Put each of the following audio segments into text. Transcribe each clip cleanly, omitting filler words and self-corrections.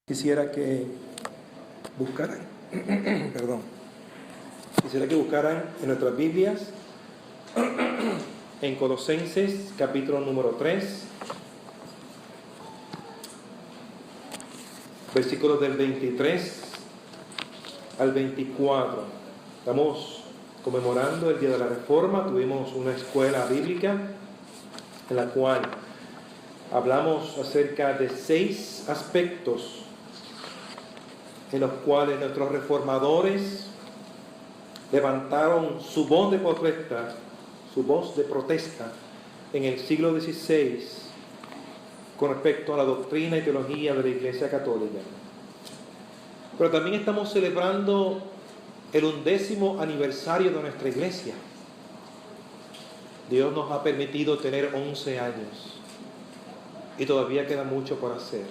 Quisiera que buscaran, quisiera que buscaran en nuestras Biblias, en Colosenses, capítulo número 3, versículos del 23 al 24. Estamos conmemorando el Día de la Reforma. Tuvimos una escuela bíblica en la cual hablamos acerca de 6 aspectos en los cuales nuestros reformadores levantaron su voz de protesta en el siglo XVI con respecto a la doctrina y teología de la Iglesia Católica. Pero también estamos celebrando el 11º aniversario de nuestra Iglesia. Dios nos ha permitido tener 11 años y todavía queda mucho por hacer.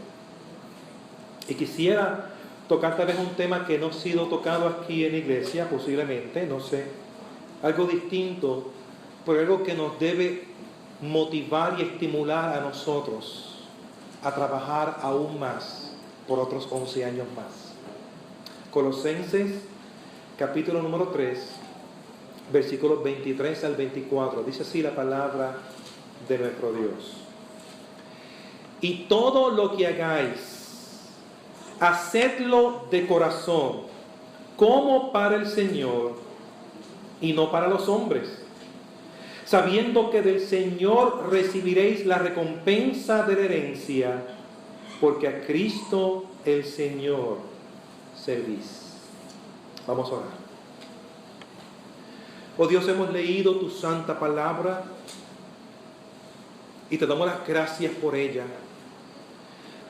Y quisiera tocar tal vez un tema que no ha sido tocado aquí en la iglesia, posiblemente, no sé, algo distinto, pero algo que nos debe motivar y estimular a nosotros a trabajar aún más por otros 11 años más. Colosenses, capítulo número 3, versículos 23 al 24, dice así la palabra de nuestro Dios. Y todo lo que hagáis, hacedlo de corazón, como para el Señor y no para los hombres, sabiendo que del Señor recibiréis la recompensa de la herencia, porque a Cristo el Señor servís. Vamos a orar. Oh Dios, hemos leído tu santa palabra y te damos las gracias por ella.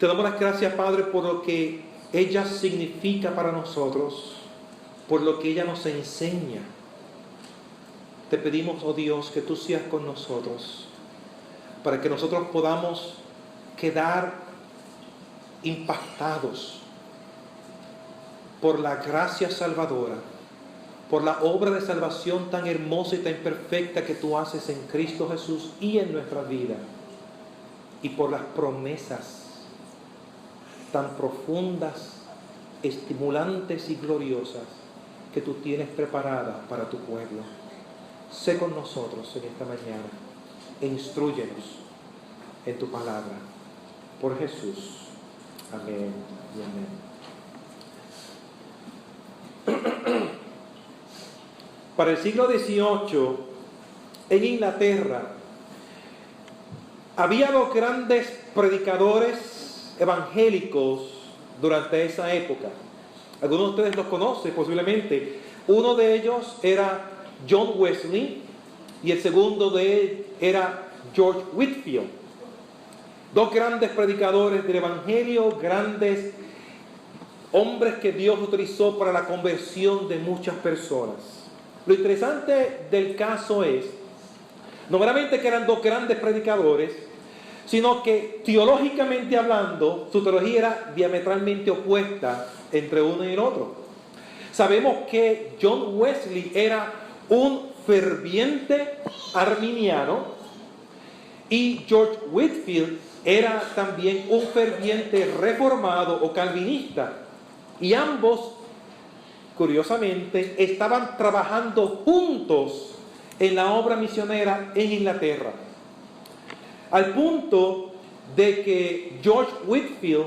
Te damos las gracias, Padre, por lo que ella significa para nosotros, por lo que ella nos enseña. Te pedimos, oh Dios, que tú seas con nosotros, para que nosotros podamos quedar impactados por la gracia salvadora, por la obra de salvación tan hermosa y tan perfecta que tú haces en Cristo Jesús y en nuestra vida, y por las promesas tan profundas, estimulantes y gloriosas que tú tienes preparadas para tu pueblo. Sé con nosotros en esta mañana e instrúyenos en tu palabra. Por Jesús. Amén y amén. Para el siglo XVIII, en Inglaterra, había 2 grandes predicadores evangélicos durante esa época. Algunos de ustedes los conocen posiblemente. Uno de ellos era John Wesley y el segundo de él era George Whitefield. 2 grandes predicadores del evangelio, grandes hombres que Dios utilizó para la conversión de muchas personas. Lo interesante del caso es, no meramente que eran 2 grandes predicadores, sino que teológicamente hablando, su teología era diametralmente opuesta entre uno y el otro. Sabemos que John Wesley era un ferviente arminiano y George Whitefield era también un ferviente reformado o calvinista. Y ambos, curiosamente, estaban trabajando juntos en la obra misionera en Inglaterra. Al punto de que George Whitefield,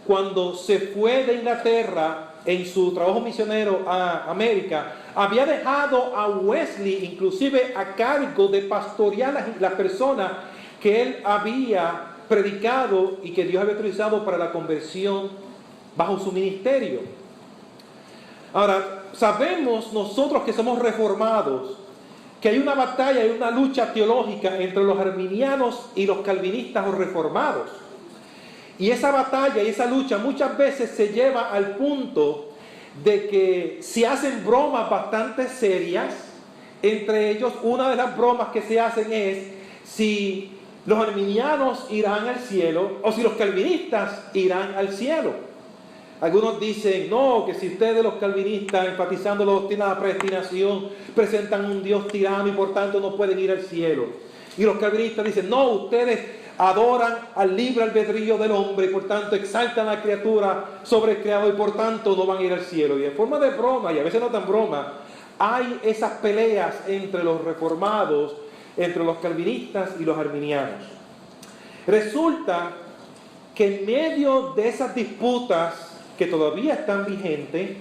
cuando se fue de Inglaterra en su trabajo misionero a América, había dejado a Wesley inclusive a cargo de pastorear las personas que él había predicado y que Dios había utilizado para la conversión bajo su ministerio. Ahora, sabemos nosotros que somos reformados que hay una batalla, hay una lucha teológica entre los arminianos y los calvinistas o reformados. Y esa batalla y esa lucha muchas veces se lleva al punto de que se hacen bromas bastante serias. Entre ellos, una de las bromas que se hacen es si los arminianos irán al cielo o si los calvinistas irán al cielo. Algunos dicen, no, que si ustedes los calvinistas, enfatizando la doctrina de la predestinación, presentan un Dios tirano y por tanto no pueden ir al cielo. Y los calvinistas dicen, no, ustedes adoran al libre albedrío del hombre y por tanto exaltan a la criatura sobre el creado y por tanto no van a ir al cielo. Y en forma de broma, y a veces no tan broma, hay esas peleas entre los reformados, entre los calvinistas y los arminianos. Resulta que en medio de esas disputas que todavía están vigentes,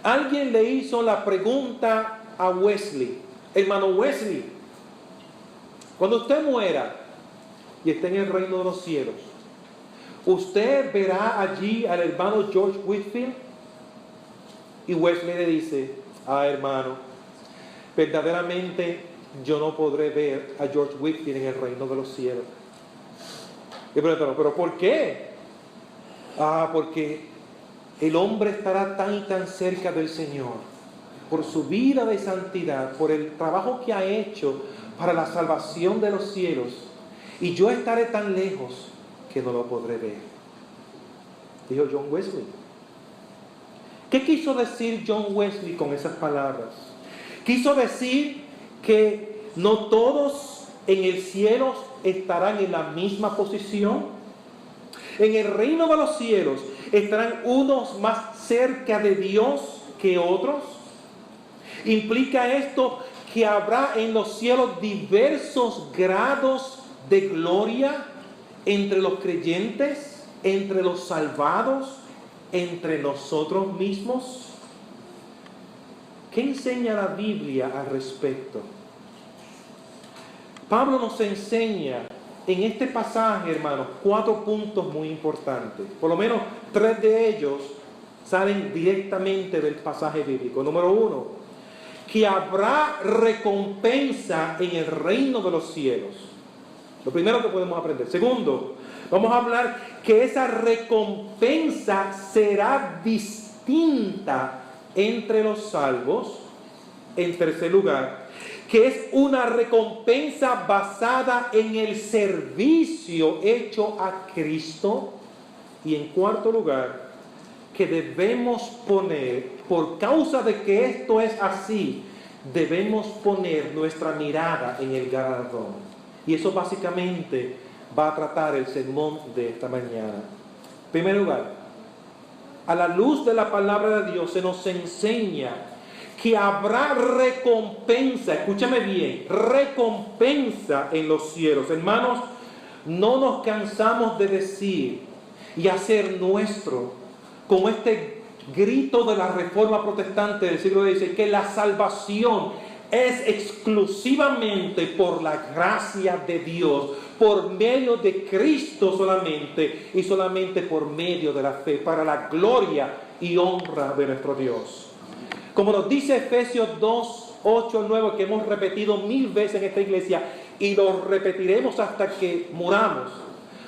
alguien le hizo la pregunta a Wesley: hermano Wesley, cuando usted muera y esté en el reino de los cielos, ¿usted verá allí al hermano George Whitefield? Y Wesley le dice: hermano, verdaderamente yo no podré ver a George Whitefield en el reino de los cielos. Y preguntaron: ¿pero por qué? Porque el hombre estará tan y tan cerca del Señor por su vida de santidad, por el trabajo que ha hecho para la salvación de los cielos, y yo estaré tan lejos que no lo podré ver. Dijo John Wesley. ¿Qué quiso decir John Wesley con esas palabras? Quiso decir que no todos en el cielo estarán en la misma posición. En el reino de los cielos estarán unos más cerca de Dios que otros. Implica esto que habrá en los cielos diversos grados de gloria entre los creyentes, entre los salvados, entre nosotros mismos. ¿Qué enseña la Biblia al respecto? Pablo nos enseña en este pasaje, hermanos, 4 puntos muy importantes. Por lo menos 3 de ellos salen directamente del pasaje bíblico. Número 1, que habrá recompensa en el reino de los cielos. Lo primero que podemos aprender. Segundo, vamos a hablar que esa recompensa será distinta entre los salvos. En tercer lugar, que es una recompensa basada en el servicio hecho a Cristo. Y en cuarto lugar, que debemos poner, por causa de que esto es así, debemos poner nuestra mirada en el galardón. Y eso básicamente va a tratar el sermón de esta mañana. En primer lugar, a la luz de la palabra de Dios se nos enseña que habrá recompensa, escúchame bien, recompensa en los cielos. Hermanos, no nos cansamos de decir y hacer nuestro, como este grito de la Reforma Protestante del siglo XVI, que la salvación es exclusivamente por la gracia de Dios, por medio de Cristo solamente, y solamente por medio de la fe, para la gloria y honra de nuestro Dios. Como nos dice Efesios 2, 8 al 9, que hemos repetido 1000 veces en esta iglesia, y lo repetiremos hasta que muramos: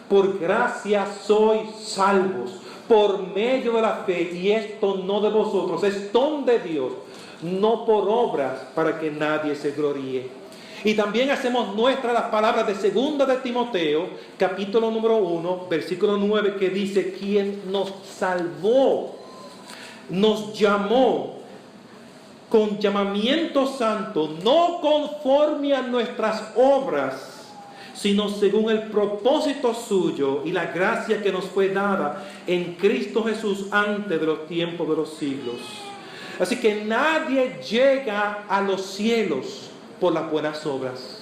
por gracia sois salvos, por medio de la fe, y esto no de vosotros, es don de Dios, no por obras, para que nadie se gloríe. Y también hacemos nuestras las palabras de 2 de Timoteo, capítulo número 1, versículo 9, que dice: quien nos salvó, nos llamó con llamamiento santo, no conforme a nuestras obras, sino según el propósito suyo y la gracia que nos fue dada en Cristo Jesús antes de los tiempos de los siglos. Así que nadie llega a los cielos por las buenas obras.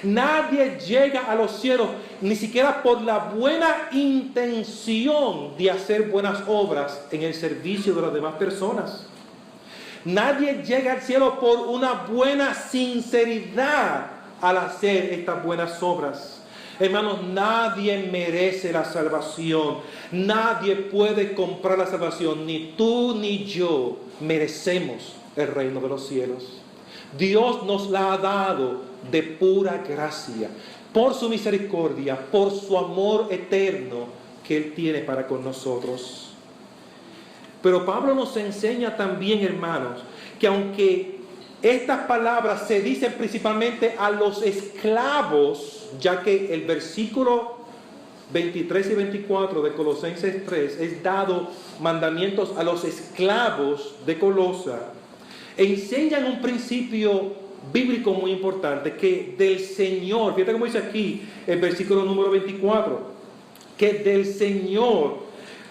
Nadie llega a los cielos ni siquiera por la buena intención de hacer buenas obras en el servicio de las demás personas. Nadie llega al cielo por una buena sinceridad al hacer estas buenas obras. Hermanos, nadie merece la salvación. Nadie puede comprar la salvación. Ni tú ni yo merecemos el reino de los cielos. Dios nos la ha dado de pura gracia, por su misericordia, por su amor eterno que Él tiene para con nosotros. Pero Pablo nos enseña también, hermanos, que aunque estas palabras se dicen principalmente a los esclavos, ya que el versículo 23 y 24 de Colosenses 3 es dado mandamientos a los esclavos de Colosa, enseñan un principio bíblico muy importante, que del Señor, fíjate cómo dice aquí el versículo número 24, que del Señor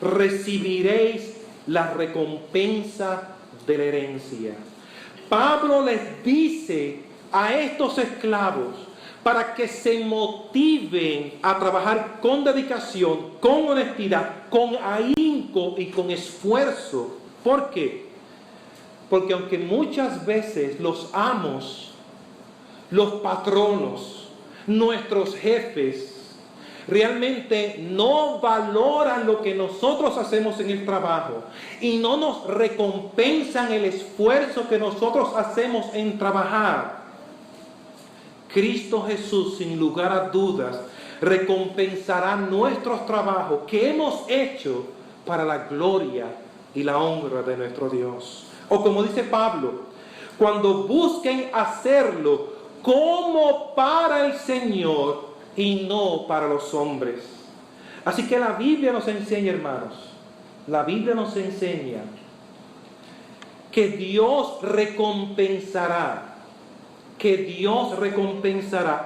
recibiréis la recompensa de la herencia. Pablo les dice a estos esclavos para que se motiven a trabajar con dedicación, con honestidad, con ahínco y con esfuerzo. ¿Por qué? Porque aunque muchas veces los amos, los patronos, nuestros jefes, realmente no valoran lo que nosotros hacemos en el trabajo y no nos recompensan el esfuerzo que nosotros hacemos en trabajar, Cristo Jesús, sin lugar a dudas, recompensará nuestros trabajos que hemos hecho para la gloria y la honra de nuestro Dios. O como dice Pablo, cuando busquen hacerlo como para el Señor y no para los hombres. Así que la Biblia nos enseña, hermanos, la Biblia nos enseña que Dios recompensará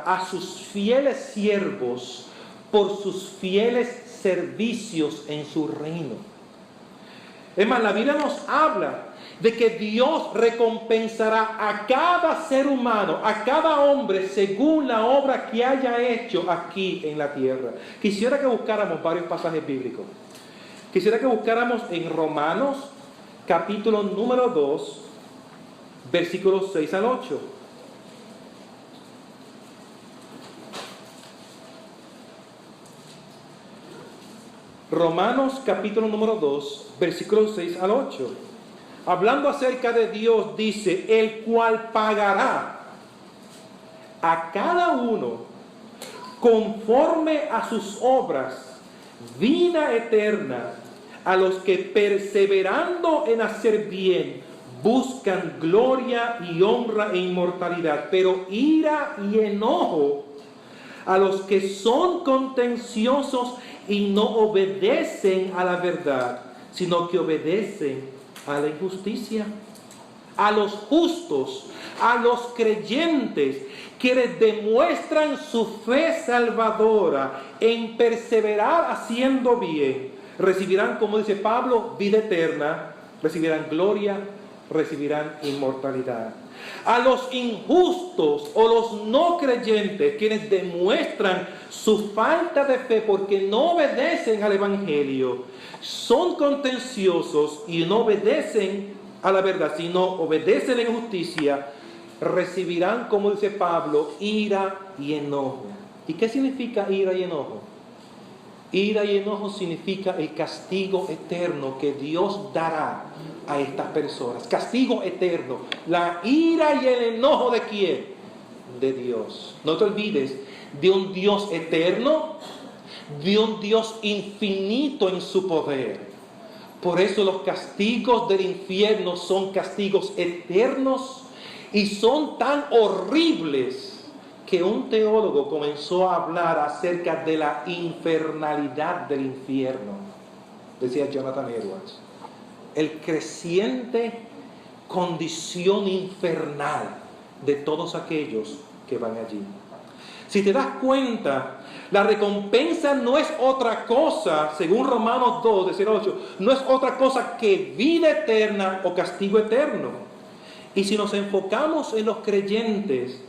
a sus fieles siervos por sus fieles servicios en su reino. Es más, la Biblia nos habla de que Dios recompensará a cada ser humano, a cada hombre, según la obra que haya hecho aquí en la tierra. Quisiera que buscáramos varios pasajes bíblicos. Quisiera que buscáramos en Romanos, capítulo número 2, versículos 6 al 8. Romanos capítulo número 2, versículos 6 al 8. Hablando acerca de Dios, dice, el cual pagará a cada uno conforme a sus obras, vida eterna, a los que perseverando en hacer bien, buscan gloria y honra e inmortalidad, pero ira y enojo a los que son contenciosos y no obedecen a la verdad, sino que obedecen a la injusticia. A los justos, a los creyentes, quienes demuestran su fe salvadora en perseverar haciendo bien, recibirán, como dice Pablo, vida eterna, recibirán gloria, recibirán inmortalidad. A los injustos o los no creyentes, quienes demuestran su falta de fe porque no obedecen al Evangelio, son contenciosos y no obedecen a la verdad, sino obedecen la injusticia, recibirán, como dice Pablo, ira y enojo. ¿Y qué significa ira y enojo? Ira y enojo significa el castigo eterno que Dios dará a estas personas. Castigo eterno. La ira y el enojo ¿de quién? De Dios. No te olvides de un Dios eterno, de un Dios infinito en su poder. Por eso los castigos del infierno son castigos eternos y son tan horribles que un teólogo comenzó a hablar acerca de la infernalidad del infierno. Decía Jonathan Edwards. El creciente condición infernal de todos aquellos que van allí. Si te das cuenta, la recompensa no es otra cosa, según Romanos 2, de 0 a 8, no es otra cosa que vida eterna o castigo eterno. Y si nos enfocamos en los creyentes,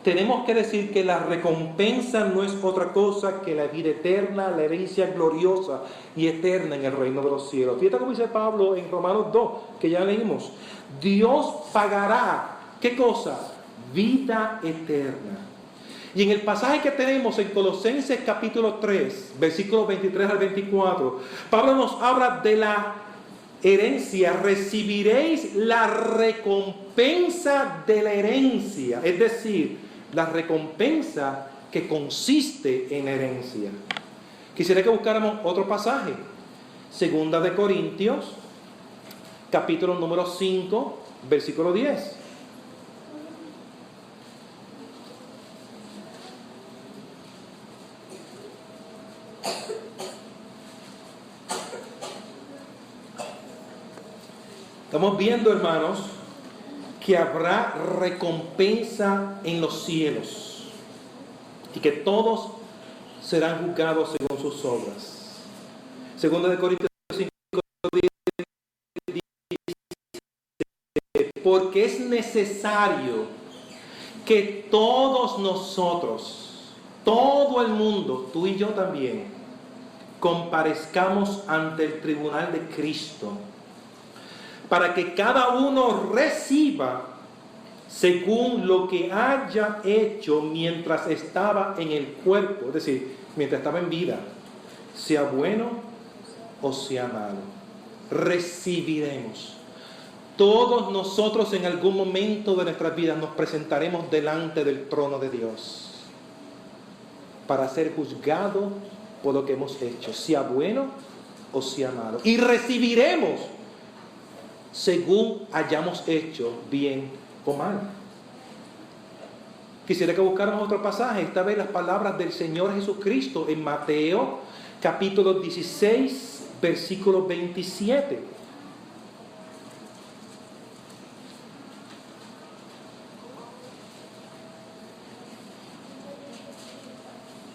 tenemos que decir que la recompensa no es otra cosa que la vida eterna, la herencia gloriosa y eterna en el reino de los cielos. Fíjate cómo dice Pablo en Romanos 2, que ya leímos. Dios pagará, ¿qué cosa? Vida eterna. Y en el pasaje que tenemos en Colosenses capítulo 3, versículos 23 al 24, Pablo nos habla de la herencia. Recibiréis la recompensa de la herencia, es decir, la recompensa que consiste en herencia. Quisiera que buscáramos otro pasaje. Segunda de Corintios, capítulo número 5, versículo 10. Estamos viendo, hermanos, que habrá recompensa en los cielos y que todos serán juzgados según sus obras. Segunda de Corintios 5 dice, porque es necesario que todos nosotros, todo el mundo, tú y yo también, comparezcamos ante el tribunal de Cristo, para que cada uno reciba según lo que haya hecho mientras estaba en el cuerpo, es decir, mientras estaba en vida, sea bueno o sea malo. Recibiremos. Todos nosotros en algún momento de nuestras vidas nos presentaremos delante del trono de Dios para ser juzgados por lo que hemos hecho, sea bueno o sea malo. Y recibiremos según hayamos hecho bien o mal. Quisiera que buscáramos otro pasaje, esta vez las palabras del Señor Jesucristo en Mateo capítulo 16, versículo 27.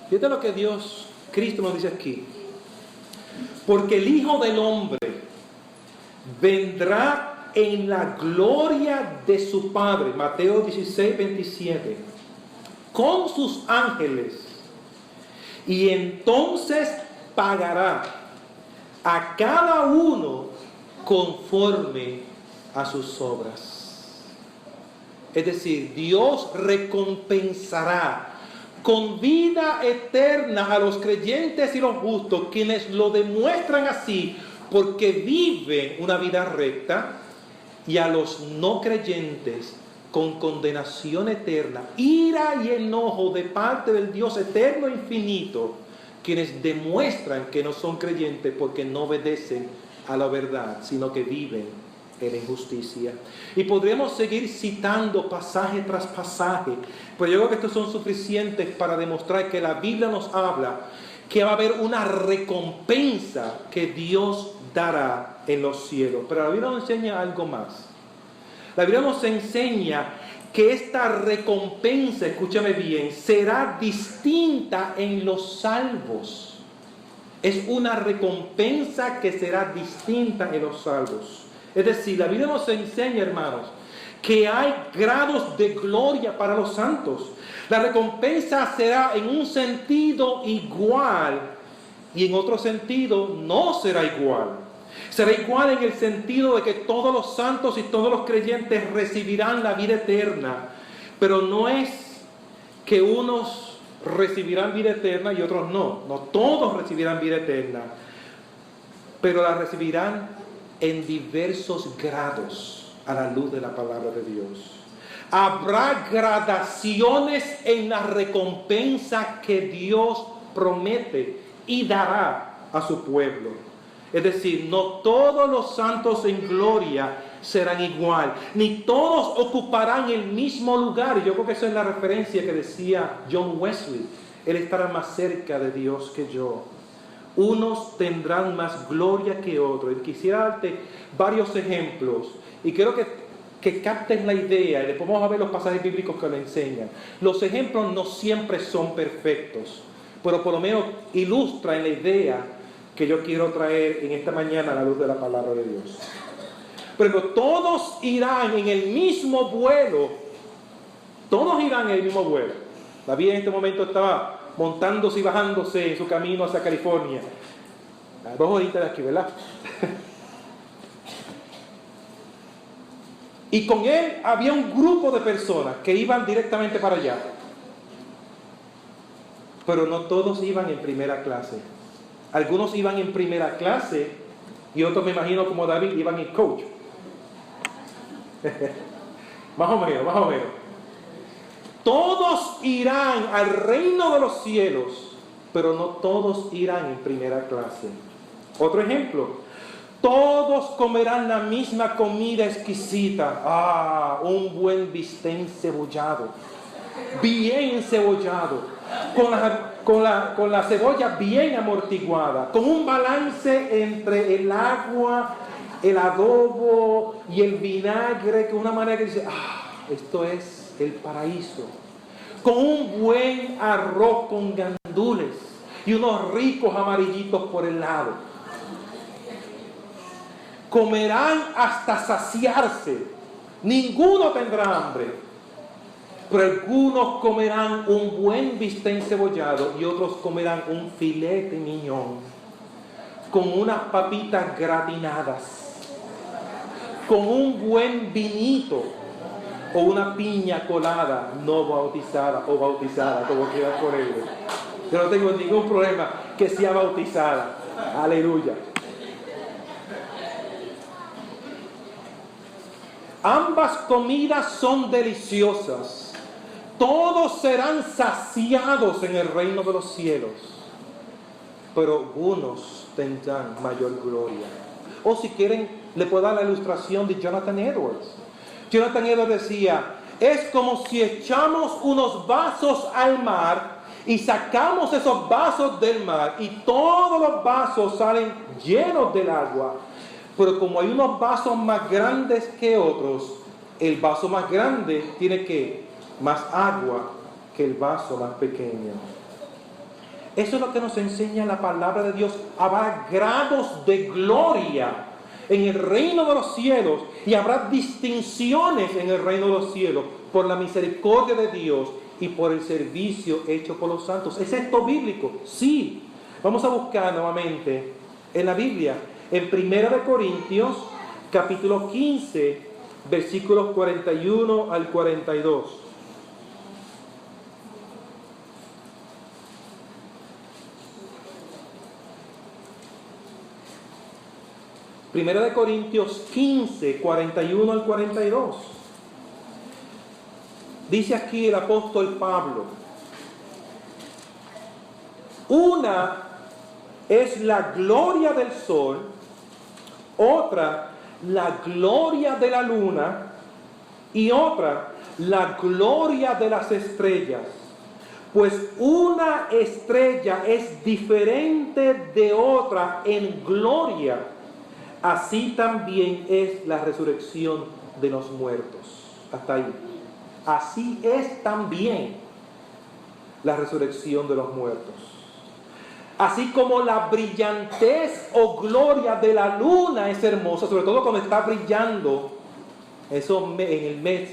Fíjate lo que Cristo nos dice aquí. Porque el Hijo del Hombre vendrá en la gloria de su Padre, Mateo 16, 27, con sus ángeles, y entonces pagará a cada uno conforme a sus obras. Es decir, Dios recompensará con vida eterna a los creyentes y los justos, quienes lo demuestran así porque viven una vida recta, y a los no creyentes con condenación eterna, ira y enojo de parte del Dios eterno e infinito, quienes demuestran que no son creyentes porque no obedecen a la verdad, sino que viven en la injusticia. Y podríamos seguir citando pasaje tras pasaje, pero yo creo que estos son suficientes para demostrar que la Biblia nos habla que va a haber una recompensa que Dios dará en los cielos. Pero la Biblia nos enseña algo más. La Biblia nos enseña que esta recompensa, escúchame bien, será distinta en los salvos. Es una recompensa que será distinta en los salvos. Es decir, la Biblia nos enseña, hermanos, que hay grados de gloria para los santos. La recompensa será en un sentido igual y en otro sentido no será igual. Será igual en el sentido de que todos los santos y todos los creyentes recibirán la vida eterna, pero no es que unos recibirán vida eterna y otros no. No todos recibirán vida eterna, pero la recibirán en diversos grados a la luz de la palabra de Dios. Habrá gradaciones en la recompensa que Dios promete y dará a su pueblo. Es decir, no todos los santos en gloria serán igual, ni todos ocuparán el mismo lugar. Y yo creo que esa es la referencia que decía John Wesley: él estará más cerca de Dios que yo. Unos tendrán más gloria que otros. Y quisiera darte varios ejemplos, y creo que capten la idea, y después vamos a ver los pasajes bíblicos que lo enseñan. Los ejemplos no siempre son perfectos, pero por lo menos ilustran la idea que yo quiero traer en esta mañana a la luz de la palabra de Dios. Pero todos irán en el mismo vuelo. Todos irán en el mismo vuelo. David en este momento estaba montándose y bajándose en su camino hacia California. A 2 horitas de aquí, ¿verdad? Y con él había un grupo de personas que iban directamente para allá. Pero no todos iban en primera clase. Algunos iban en primera clase y otros, me imagino como David, iban en coach. Más o menos. Todos irán al reino de los cielos, pero no todos irán en primera clase. Otro ejemplo: todos comerán la misma comida exquisita. Un buen bistec cebollado, bien cebollado, con la cebolla bien amortiguada, con un balance entre el agua el adobo y el vinagre, con una manera que dice, esto es el paraíso. Con un buen arroz con gandules y unos ricos amarillitos por el lado. Comerán hasta saciarse, ninguno tendrá hambre, pero algunos comerán un buen bistec encebollado y otros comerán un filete miñón con unas papitas gratinadas, con un buen vinito o una piña colada no bautizada o bautizada, como quieras ponerle. Yo no tengo ningún problema que sea bautizada. Aleluya. Ambas comidas son deliciosas. Todos serán saciados en el reino de los cielos, pero unos tendrán mayor gloria. O si quieren, le puedo dar la ilustración de Jonathan Edwards. Jonathan Edwards decía, es como si echamos unos vasos al mar y sacamos esos vasos del mar y todos los vasos salen llenos del agua. Pero como hay unos vasos más grandes que otros, el vaso más grande tiene más agua que el vaso más pequeño. Eso es lo que nos enseña la palabra de Dios. Habrá grados de gloria en el reino de los cielos y habrá distinciones en el reino de los cielos por la misericordia de Dios y por el servicio hecho por los santos. ¿Es esto bíblico? Sí. Vamos a buscar nuevamente en la Biblia, en 1 Corintios, capítulo 15, versículos 41 al 42. Primera de Corintios 15, 41 al 42. Dice aquí el apóstol Pablo, una es la gloria del sol, otra la gloria de la luna y otra la gloria de las estrellas. Pues una estrella es diferente de otra en gloria. Así también es la resurrección de los muertos. Hasta ahí. Así es también la resurrección de los muertos. Así como la brillantez o gloria de la luna es hermosa, sobre todo cuando está brillando, eso en el mes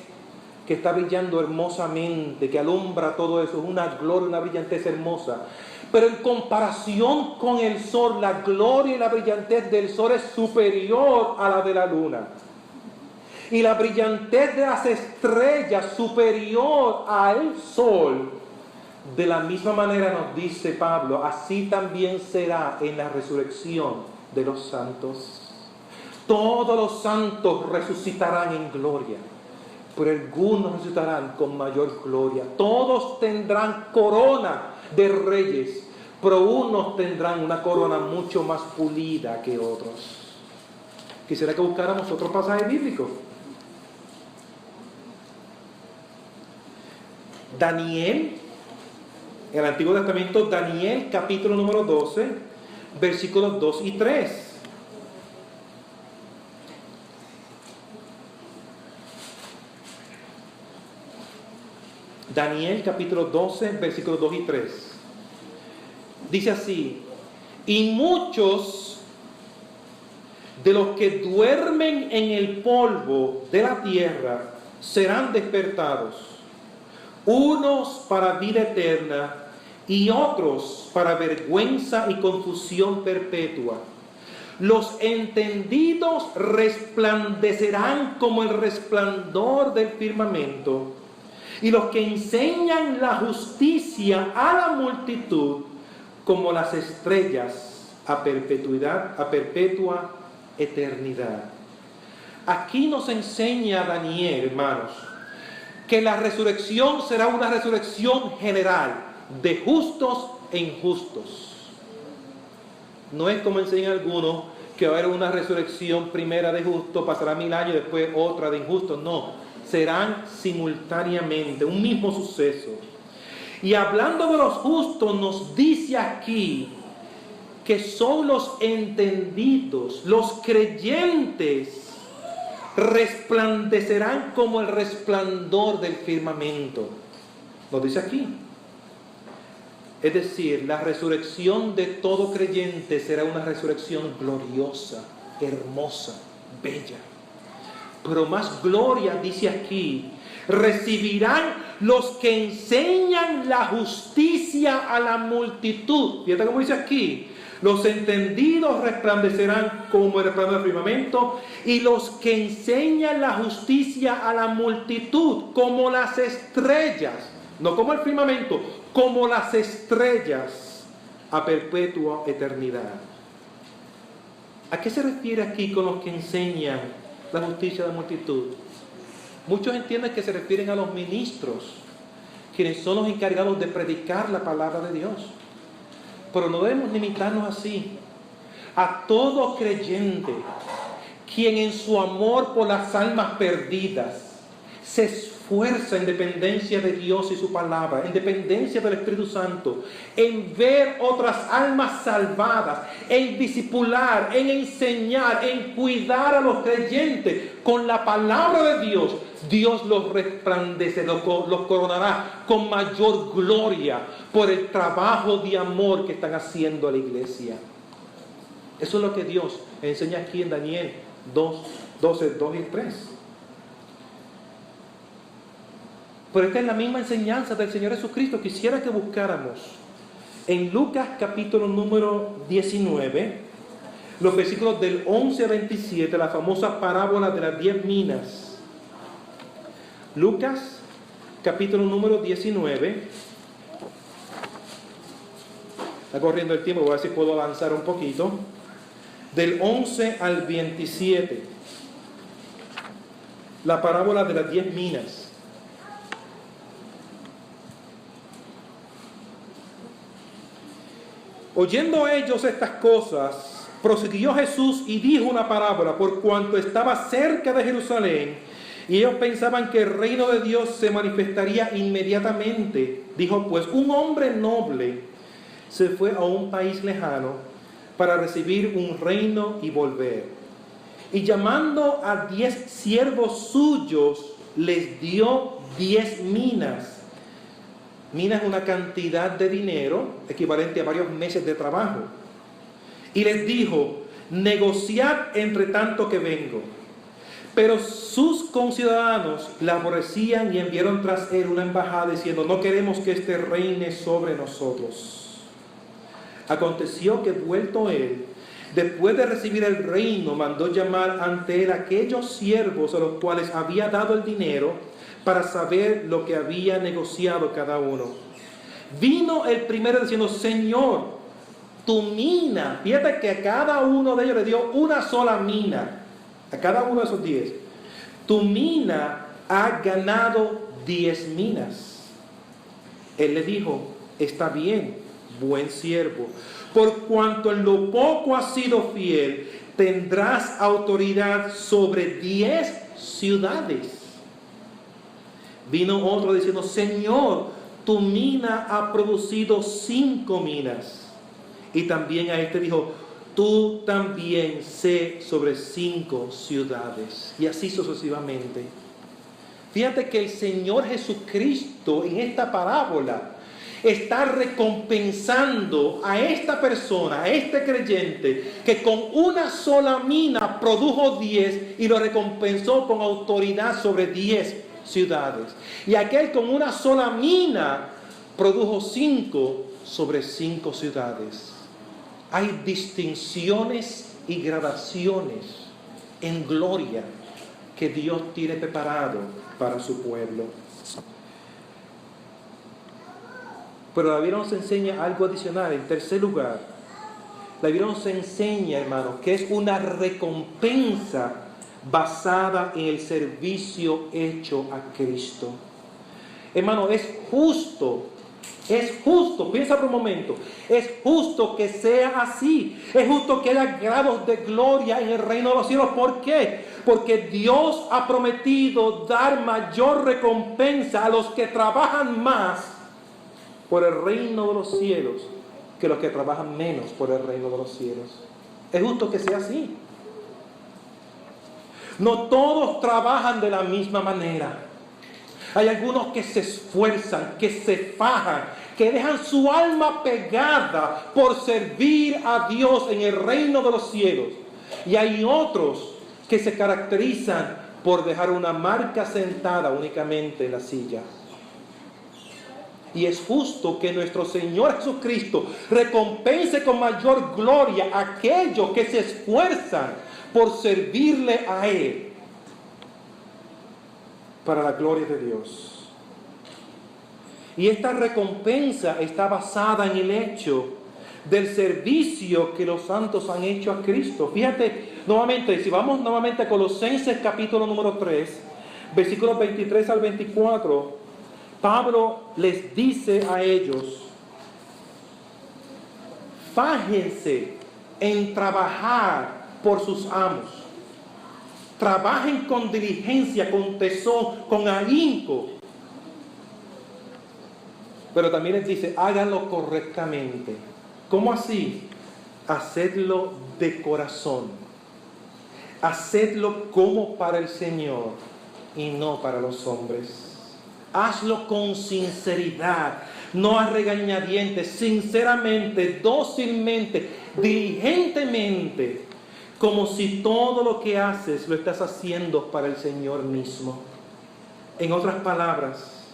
que está brillando hermosamente, que alumbra todo eso, es una gloria, una brillantez hermosa. Pero en comparación con el sol, la gloria y la brillantez del sol es superior a la de la luna. Y la brillantez de las estrellas superior al sol. De la misma manera nos dice Pablo, así también será en la resurrección de los santos. Todos los santos resucitarán en gloria, pero algunos resucitarán con mayor gloria. Todos tendrán corona de reyes, pero unos tendrán una corona mucho más pulida que otros. Quisiera que buscáramos otro pasaje bíblico. Daniel, en el Antiguo Testamento, Daniel capítulo número 12, versículos 2 y 3. Daniel capítulo 12, versículos 2 y 3. Dice así, y muchos de los que duermen en el polvo de la tierra serán despertados, unos para vida eterna y otros para vergüenza y confusión perpetua. Los entendidos resplandecerán como el resplandor del firmamento, y los que enseñan la justicia a la multitud como las estrellas a perpetua eternidad. Aquí nos enseña Daniel, hermanos, que la resurrección será una resurrección general de justos e injustos. No es como enseñan algunos que va a haber una resurrección primera de justos, pasará 1000 años y después otra de injustos. No, serán simultáneamente, un mismo suceso. Y hablando de los justos, nos dice aquí que son los entendidos, los creyentes, resplandecerán como el resplandor del firmamento. Lo dice aquí. Es decir, la resurrección de todo creyente será una resurrección gloriosa, hermosa, bella. Pero más gloria, dice aquí, recibirán los que enseñan la justicia a la multitud. Fíjate cómo dice aquí. Los entendidos resplandecerán como el resplandor del firmamento, y los que enseñan la justicia a la multitud como las estrellas, no como el firmamento, como las estrellas a perpetua eternidad. ¿A qué se refiere aquí con los que enseñan la justicia a la multitud? Muchos entienden que se refieren a los ministros, quienes son los encargados de predicar la palabra de Dios. Pero no debemos limitarnos así. A todo creyente, quien en su amor por las almas perdidas se esfuerza en dependencia de Dios y su palabra, en dependencia del Espíritu Santo, en ver otras almas salvadas, en discipular, en enseñar, en cuidar a los creyentes con la palabra de Dios, Dios los resplandece, los coronará con mayor gloria por el trabajo de amor que están haciendo a la iglesia. Eso es lo que Dios enseña aquí en Daniel 12, 2 y 3. Pero esta es la misma enseñanza del Señor Jesucristo. Quisiera que buscáramos en Lucas capítulo número 19, los versículos del 11 a 27, la famosa parábola de las 10 minas. Lucas capítulo número 19. Está corriendo el tiempo, voy a ver si puedo avanzar un poquito. Del 11 al 27. La parábola de las 10 minas. Oyendo ellos estas cosas, prosiguió Jesús y dijo una parábola por cuanto estaba cerca de Jerusalén y ellos pensaban que el reino de Dios se manifestaría inmediatamente. Dijo pues, un hombre noble se fue a un país lejano para recibir un reino y volver. Y llamando a 10 siervos suyos, les dio 10 minas. Mina es una cantidad de dinero equivalente a varios meses de trabajo. Y les dijo, negociad entre tanto que vengo. Pero sus conciudadanos la aborrecían y enviaron tras él una embajada diciendo, no queremos que éste reine sobre nosotros. Aconteció que vuelto él, después de recibir el reino, mandó llamar ante él aquellos siervos a los cuales había dado el dinero, para saber lo que había negociado cada uno. Vino el primero diciendo, Señor, tu mina, fíjate que a cada uno de ellos le dio una sola mina, a cada uno de esos 10. Tu mina ha ganado 10 minas. Él le dijo, está bien, buen siervo, por cuanto en lo poco has sido fiel, tendrás autoridad sobre 10 ciudades. Vino otro diciendo, Señor, tu mina ha producido 5 minas. Y también a este dijo, tú también sé sobre 5 ciudades. Y así sucesivamente. Fíjate que el Señor Jesucristo en esta parábola está recompensando a esta persona, a este creyente, que con una sola mina produjo 10 y lo recompensó con autoridad sobre 10 ciudades. Y aquel con una sola mina produjo 5 sobre 5 ciudades. Hay distinciones y gradaciones en gloria que Dios tiene preparado para su pueblo. Pero la Biblia nos enseña algo adicional. En tercer lugar, la Biblia nos enseña, hermanos, que es una recompensa basada en el servicio hecho a Cristo. Hermano, es justo, piensa por un momento, es justo que sea así, es justo que haya grados de gloria en el reino de los cielos. ¿Por qué? Porque Dios ha prometido dar mayor recompensa a los que trabajan más por el reino de los cielos que que los que trabajan menos por el reino de los cielos. Es justo que sea así. No todos trabajan de la misma manera. Hay algunos que se esfuerzan, que se fajan, que dejan su alma pegada por servir a Dios en el reino de los cielos. Y hay otros que se caracterizan por dejar una marca sentada únicamente en la silla. Y es justo que nuestro Señor Jesucristo recompense con mayor gloria a aquellos que se esfuerzan por servirle a Él para la gloria de Dios. Y esta recompensa está basada en el hecho del servicio que los santos han hecho a Cristo. Fíjate, nuevamente, si vamos nuevamente a Colosenses capítulo número 3, versículos 23 al 24, Pablo les dice a ellos: fájense en trabajar por sus amos. Trabajen con diligencia, con tesón, con ahínco. Pero también les dice, háganlo correctamente. ¿Cómo así? Hacedlo de corazón. Hacedlo como para el Señor y no para los hombres. Hazlo con sinceridad, no a regañadientes, sinceramente, dócilmente, diligentemente, como si todo lo que haces lo estás haciendo para el Señor mismo. En otras palabras,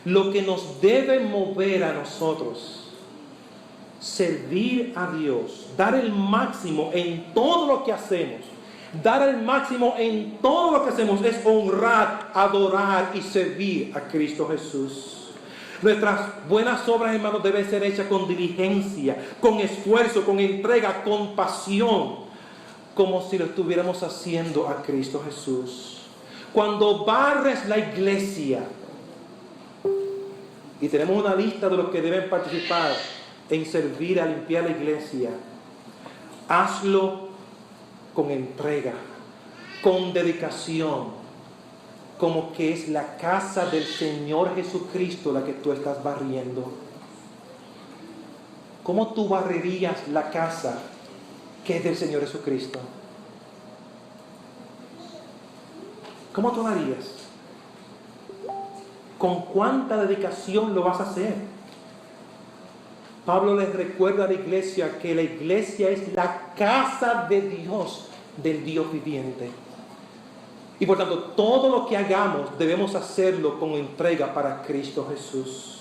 lo que nos debe mover a nosotros, servir a Dios, dar el máximo en todo lo que hacemos, dar el máximo en todo lo que hacemos, es honrar, adorar y servir a Cristo Jesús. Nuestras buenas obras, hermanos, deben ser hechas con diligencia, con esfuerzo, con entrega, con pasión, como si lo estuviéramos haciendo a Cristo Jesús. Cuando barres la iglesia, y tenemos una lista de los que deben participar en servir a limpiar la iglesia, hazlo con entrega, con dedicación, como que es la casa del Señor Jesucristo la que tú estás barriendo. ¿Cómo tú barrerías la casa que es del Señor Jesucristo? ¿Cómo tú lo harías? ¿Con cuánta dedicación lo vas a hacer? Pablo les recuerda a la iglesia que la iglesia es la casa de Dios, del Dios viviente. Y por tanto, todo lo que hagamos debemos hacerlo con entrega para Cristo Jesús.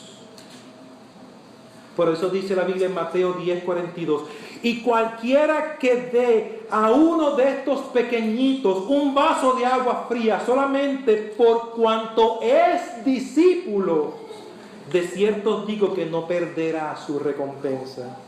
Por eso dice la Biblia en Mateo 10:42, y cualquiera que dé a uno de estos pequeñitos un vaso de agua fría solamente por cuanto es discípulo, de cierto os digo que no perderá su recompensa.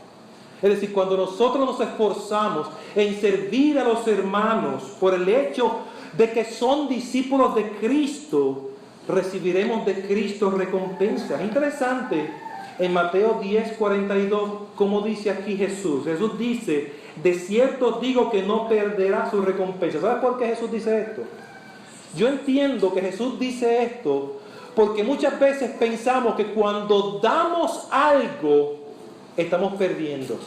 Es decir, cuando nosotros nos esforzamos en servir a los hermanos por el hecho de que son discípulos de Cristo, recibiremos de Cristo recompensa. Es interesante. En Mateo 10:42, como dice aquí Jesús. Jesús dice, de cierto digo que no perderá su recompensa. ¿Sabes por qué Jesús dice esto? Yo entiendo que Jesús dice esto porque muchas veces pensamos que cuando damos algo, estamos perdiendo.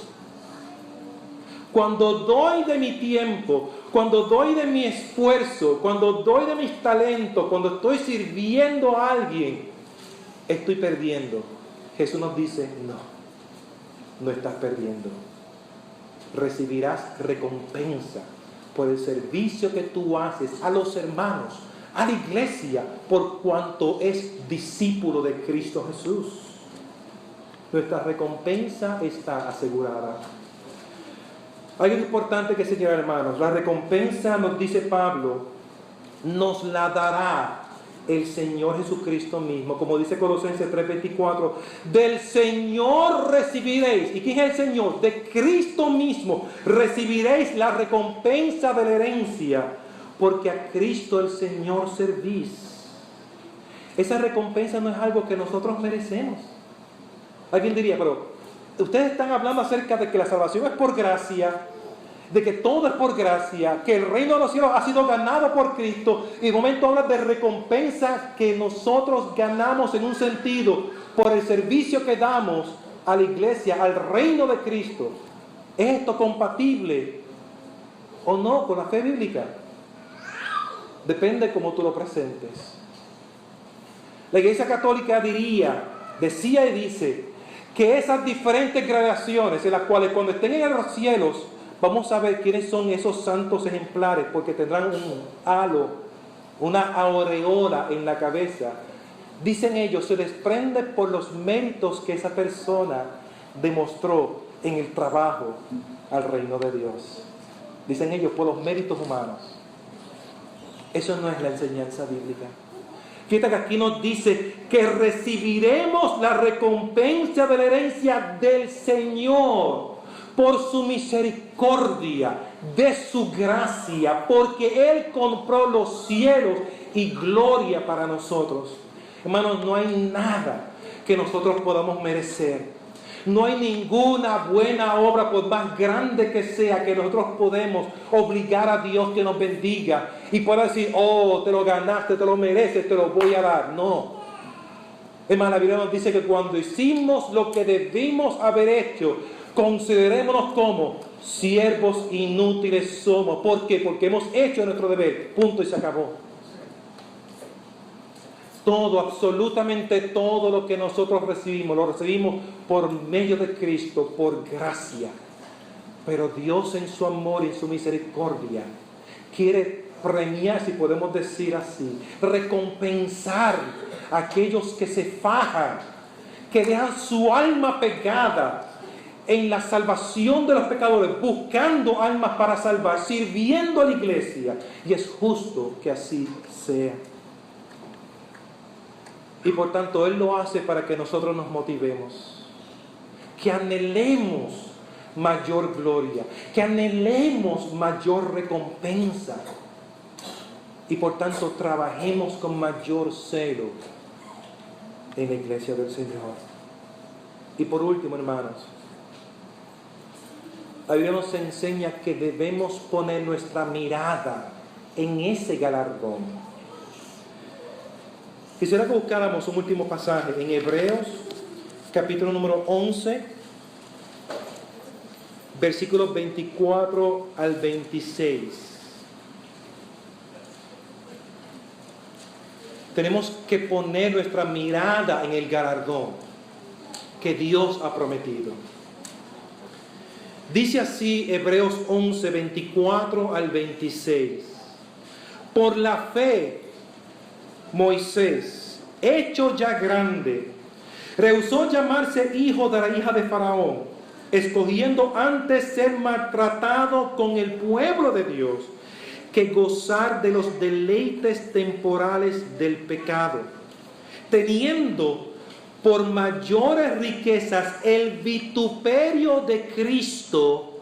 Cuando doy de mi tiempo, cuando doy de mi esfuerzo, cuando doy de mis talentos, cuando estoy sirviendo a alguien, estoy perdiendo. Jesús nos dice, no estás perdiendo. Recibirás recompensa por el servicio que tú haces a los hermanos, a la iglesia, por cuanto es discípulo de Cristo Jesús. Nuestra recompensa está asegurada. Hay algo importante que señalar, hermanos. La recompensa, nos dice Pablo, nos la dará el Señor Jesucristo mismo, como dice Colosenses 3:24, del Señor recibiréis. ¿Y quién es el Señor? De Cristo mismo recibiréis la recompensa de la herencia, porque a Cristo el Señor servís. Esa recompensa no es algo que nosotros merecemos. Alguien diría, pero ustedes están hablando acerca de que la salvación es por gracia, de que todo es por gracia, que el reino de los cielos ha sido ganado por Cristo, y de momento hablan de recompensa que nosotros ganamos en un sentido por el servicio que damos, a la iglesia, al reino de Cristo, ¿es esto compatible o no con la fe bíblica? Depende cómo tú lo presentes. La Iglesia Católica decía y dice que esas diferentes gradaciones en las cuales cuando estén en los cielos vamos a ver quiénes son esos santos ejemplares, porque tendrán un halo, una aureola en la cabeza. Dicen ellos, se desprende por los méritos que esa persona demostró en el trabajo al reino de Dios. Dicen ellos, por los méritos humanos. Eso no es la enseñanza bíblica. Fíjate que aquí nos dice que recibiremos la recompensa de la herencia del Señor por su misericordia, de su gracia, porque Él compró los cielos y gloria para nosotros. Hermanos, no hay nada que nosotros podamos merecer. No hay ninguna buena obra, por más grande que sea, que nosotros podemos obligar a Dios que nos bendiga y pueda decir, oh, te lo ganaste, te lo mereces, te lo voy a dar. No. Es más, la Biblia nos dice que cuando hicimos lo que debimos haber hecho, considerémonos como siervos inútiles somos. ¿Por qué? Porque hemos hecho nuestro deber. Punto y se acabó. Todo, absolutamente todo lo que nosotros recibimos, lo recibimos por medio de Cristo, por gracia. Pero Dios en su amor y en su misericordia quiere premiar, si podemos decir así, recompensar a aquellos que se fajan, que dejan su alma pegada en la salvación de los pecadores, buscando almas para salvar, sirviendo a la iglesia. Y es justo que así sea. Y por tanto, Él lo hace para que nosotros nos motivemos, que anhelemos mayor gloria, que anhelemos mayor recompensa. Y por tanto, trabajemos con mayor celo en la iglesia del Señor. Y por último, hermanos, la Biblia nos enseña que debemos poner nuestra mirada en ese galardón. Quisiera que buscáramos un último pasaje en Hebreos, capítulo número 11, versículos 24 al 26. Tenemos que poner nuestra mirada en el galardón que Dios ha prometido. Dice así Hebreos 11, 24 al 26. Por la fe, Moisés, hecho ya grande, rehusó llamarse hijo de la hija de Faraón, escogiendo antes ser maltratado con el pueblo de Dios que gozar de los deleites temporales del pecado, teniendo por mayores riquezas el vituperio de Cristo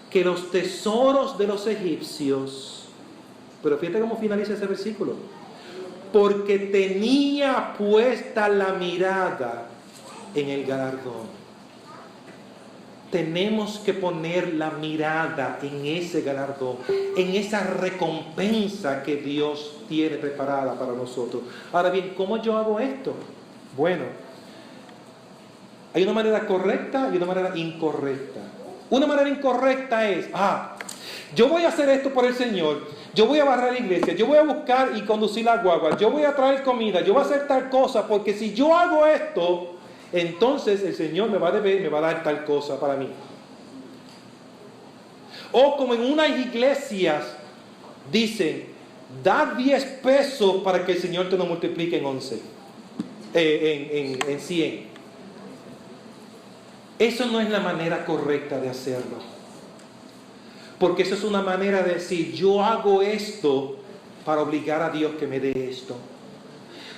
que los tesoros de los egipcios. Pero fíjate cómo finaliza ese versículo. Porque tenía puesta la mirada en el galardón. Tenemos que poner la mirada en ese galardón, en esa recompensa que Dios tiene preparada para nosotros. Ahora bien, ¿cómo yo hago esto? Bueno, hay una manera correcta y una manera incorrecta. Una manera incorrecta es, yo voy a hacer esto por el Señor, yo voy a barrer la iglesia, yo voy a buscar y conducir la guagua, yo voy a traer comida, yo voy a hacer tal cosa, porque si yo hago esto, entonces el Señor me va a dar tal cosa para mí. O como en unas iglesias dicen, da 10 pesos para que el Señor te lo multiplique en 11, en 100. Eso no es la manera correcta de hacerlo. Porque eso es una manera de decir, yo hago esto para obligar a Dios que me dé esto.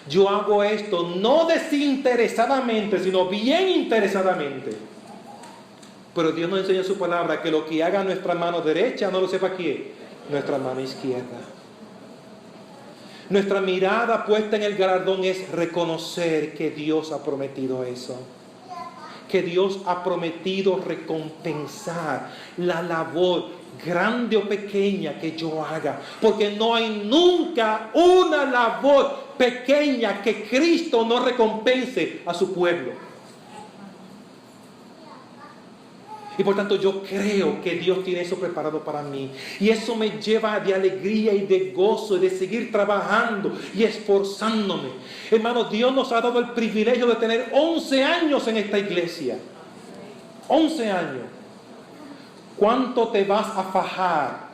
Yo hago esto no desinteresadamente, sino bien interesadamente. Pero Dios nos enseña en su palabra que lo que haga nuestra mano derecha no lo sepa quién, nuestra mano izquierda. Nuestra mirada puesta en el galardón es reconocer que Dios ha prometido eso. Que Dios ha prometido recompensar la labor grande o pequeña que yo haga, porque no hay nunca una labor pequeña que Cristo no recompense a su pueblo. Y por tanto yo creo que Dios tiene eso preparado para mí. Y eso me lleva de alegría y de gozo y de seguir trabajando y esforzándome. Hermanos, Dios nos ha dado el privilegio de tener 11 años en esta iglesia. 11 años. ¿Cuánto te vas a fajar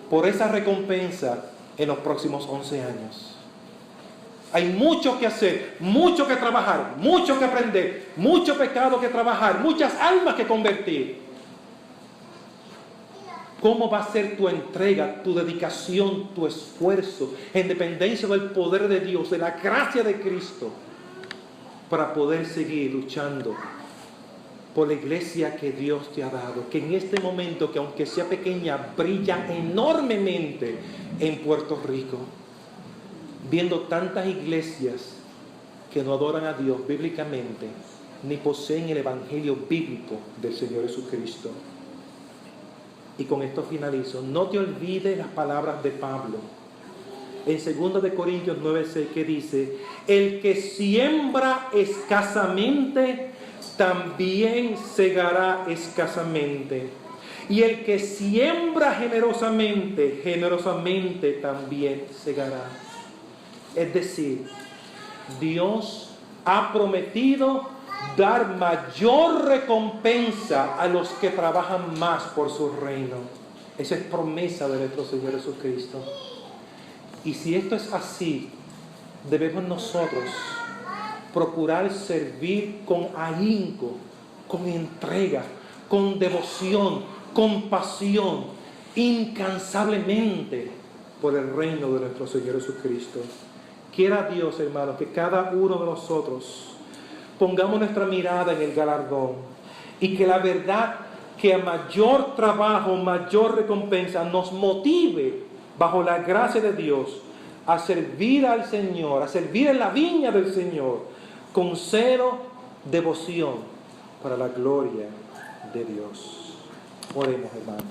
por esa recompensa en los próximos 11 años? Hay mucho que hacer, mucho que trabajar, mucho que aprender, mucho pecado que trabajar, muchas almas que convertir. ¿Cómo va a ser tu entrega, tu dedicación, tu esfuerzo, en dependencia del poder de Dios, de la gracia de Cristo, para poder seguir luchando por la iglesia que Dios te ha dado? Que en este momento, que aunque sea pequeña, brilla enormemente en Puerto Rico. Viendo tantas iglesias que no adoran a Dios bíblicamente, ni poseen el evangelio bíblico del Señor Jesucristo. Y con esto finalizo. No te olvides las palabras de Pablo en 2 de Corintios 9:6, que dice: el que siembra escasamente también segará escasamente, y el que siembra generosamente, generosamente también segará. Es decir, Dios ha prometido dar mayor recompensa a los que trabajan más por su reino. Esa es promesa de nuestro Señor Jesucristo. Y si esto es así, debemos nosotros procurar servir con ahínco, con entrega, con devoción, con pasión, incansablemente por el reino de nuestro Señor Jesucristo. Quiera Dios, hermanos, que cada uno de nosotros pongamos nuestra mirada en el galardón, y que la verdad, que a mayor trabajo, mayor recompensa, nos motive bajo la gracia de Dios a servir al Señor, a servir en la viña del Señor con celo, devoción, para la gloria de Dios. Oremos, hermanos.